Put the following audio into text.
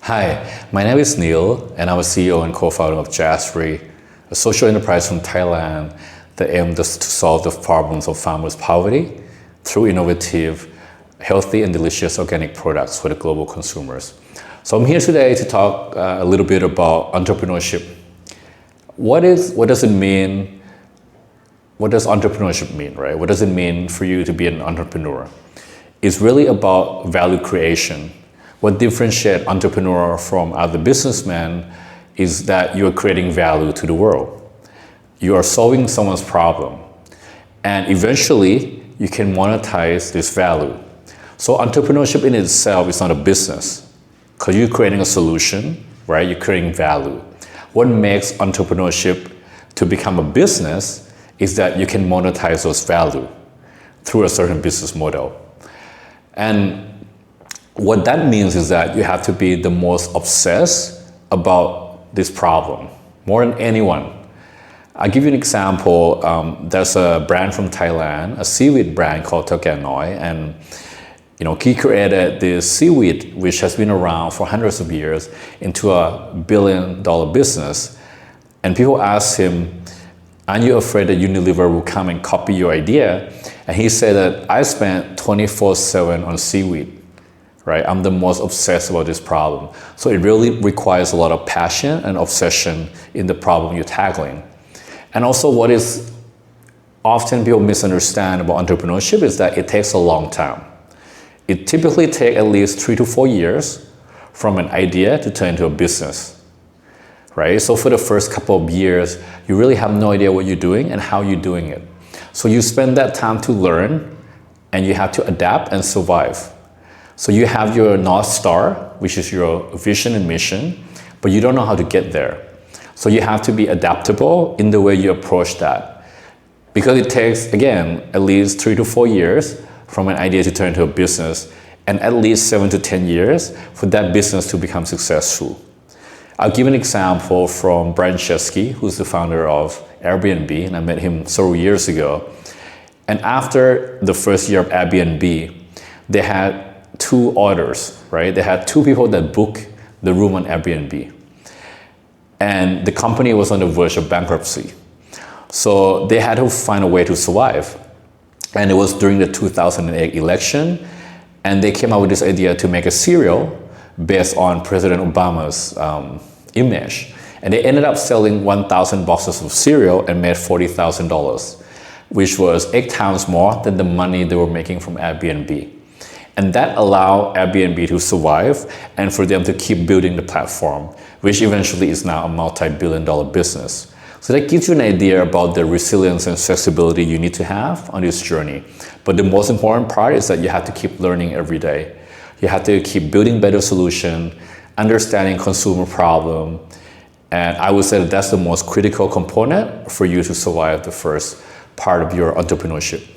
Hi, my name is Neil, and I'm a CEO and co-founder of Jazzfree, a social enterprise from Thailand that aims to solve the problems of farmers' poverty through innovative, healthy, and delicious organic products for the global consumers. So I'm here today to talk a little bit about entrepreneurship. What does it mean? What does entrepreneurship mean, right? What does it mean for you to be an entrepreneur? It's really about value creation. What differentiates entrepreneur from other businessmen is that you are creating value to the world. You are solving someone's problem, and eventually you can monetize this value. So entrepreneurship in itself is not a business, because you're creating a solution, right? You're creating value. What makes entrepreneurship to become a business is that you can monetize those value through a certain business model. And what that means is that you have to be the most obsessed about this problem, more than anyone. I'll give you an example. There's a brand from Thailand, a seaweed brand called Tokay Noi, and he created this seaweed which has been around for hundreds of years into $1 billion business. And people asked him, aren't you afraid that Unilever will come and copy your idea? And he said that I spent 24/7 on seaweed. Right? I'm the most obsessed about this problem. So it really requires a lot of passion and obsession in the problem you're tackling. And also what is often people misunderstand about entrepreneurship is that it takes a long time. It typically takes at least 3 to 4 years from an idea to turn into a business. Right? So for the first couple of years, you really have no idea what you're doing and how you're doing it. So you spend that time to learn, and you have to adapt and survive. So you have your North Star, which is your vision and mission, but you don't know how to get there. So you have to be adaptable in the way you approach that. Because it takes, again, at least 3 to 4 years from an idea to turn into a business, and at least 7 to 10 years for that business to become successful. I'll give an example from Brian Chesky, who's the founder of Airbnb, and I met him several years ago. And after the first year of Airbnb, they had 2 orders, right? They had 2 people that booked the room on Airbnb. And the company was on the verge of bankruptcy. So they had to find a way to survive. And it was during the 2008 election. And they came up with this idea to make a cereal based on President Obama's image. And they ended up selling 1,000 boxes of cereal and made $40,000, which was 8 times more than the money they were making from Airbnb. And that allowed Airbnb to survive and for them to keep building the platform, which eventually is now a multi-billion-dollar business. So that gives you an idea about the resilience and flexibility you need to have on this journey. But the most important part is that you have to keep learning every day. You have to keep building better solutions, understanding consumer problem. And I would say that that's the most critical component for you to survive the first part of your entrepreneurship.